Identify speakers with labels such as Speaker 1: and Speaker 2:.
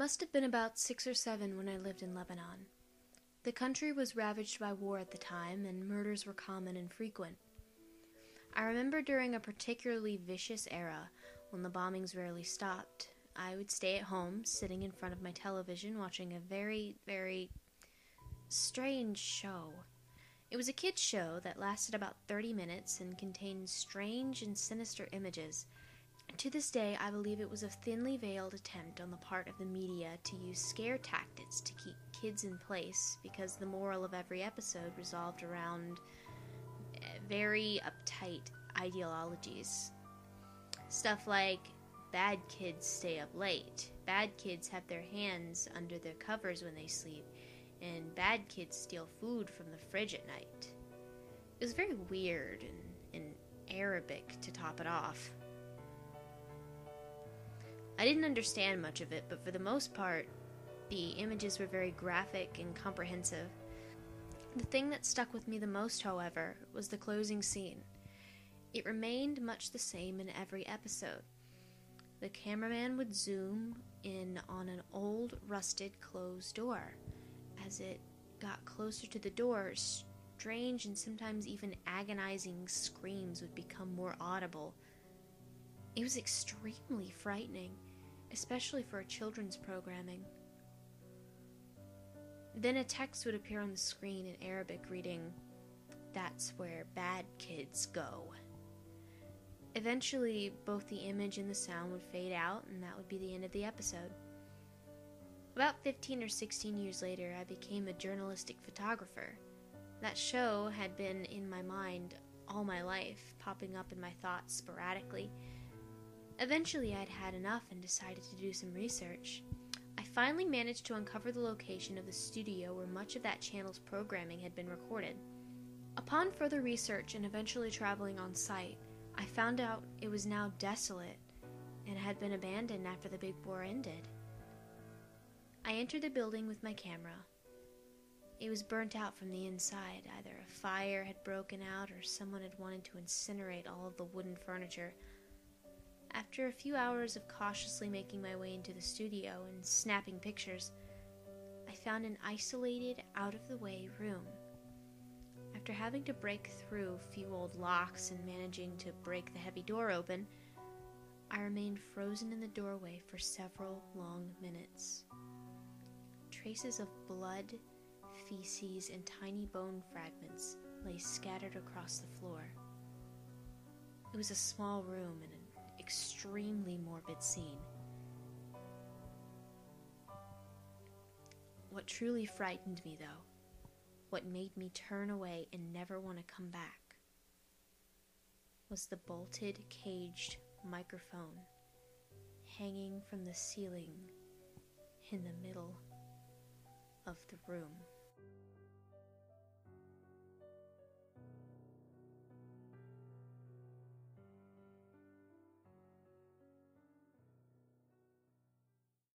Speaker 1: must have been about 6 or 7 when I lived in Lebanon. The country was ravaged by war at the time, and murders were common and frequent. I remember during a particularly vicious era, when the bombings rarely stopped, I would stay at home, sitting in front of my television, watching a very, very strange show. It was a kids' show that lasted about 30 minutes and contained strange and sinister images. To this day, I believe it was a thinly veiled attempt on the part of the media to use scare tactics to keep kids in place, because the moral of every episode revolved around very uptight ideologies. Stuff like, bad kids stay up late, bad kids have their hands under their covers when they sleep, and bad kids steal food from the fridge at night. It was very weird and Arabic to top it off. I didn't understand much of it, but for the most part, the images were very graphic and comprehensive. The thing that stuck with me the most, however, was the closing scene. It remained much the same in every episode. The cameraman would zoom in on an old, rusted, closed door. As it got closer to the door, strange and sometimes even agonizing screams would become more audible. It was extremely frightening, especially for a children's programming. Then a text would appear on the screen in Arabic reading, "That's where bad kids go." Eventually, both the image and the sound would fade out, and that would be the end of the episode. About 15 or 16 years later, I became a journalistic photographer. That show had been in my mind all my life, popping up in my thoughts sporadically. Eventually, I'd had enough and decided to do some research. I finally managed to uncover the location of the studio where much of that channel's programming had been recorded. Upon further research and eventually traveling on site, I found out it was now desolate and had been abandoned after the big war ended. I entered the building with my camera. It was burnt out from the inside. Either a fire had broken out or someone had wanted to incinerate all of the wooden furniture. After a few hours of cautiously making my way into the studio and snapping pictures, I found an isolated, out-of-the-way room. After having to break through a few old locks and managing to break the heavy door open, I remained frozen in the doorway for several long minutes. Traces of blood, feces, and tiny bone fragments lay scattered across the floor. It was a small room and an extremely morbid scene. What truly frightened me, though, what made me turn away and never want to come back, was the bolted, caged microphone hanging from the ceiling in the middle of the room.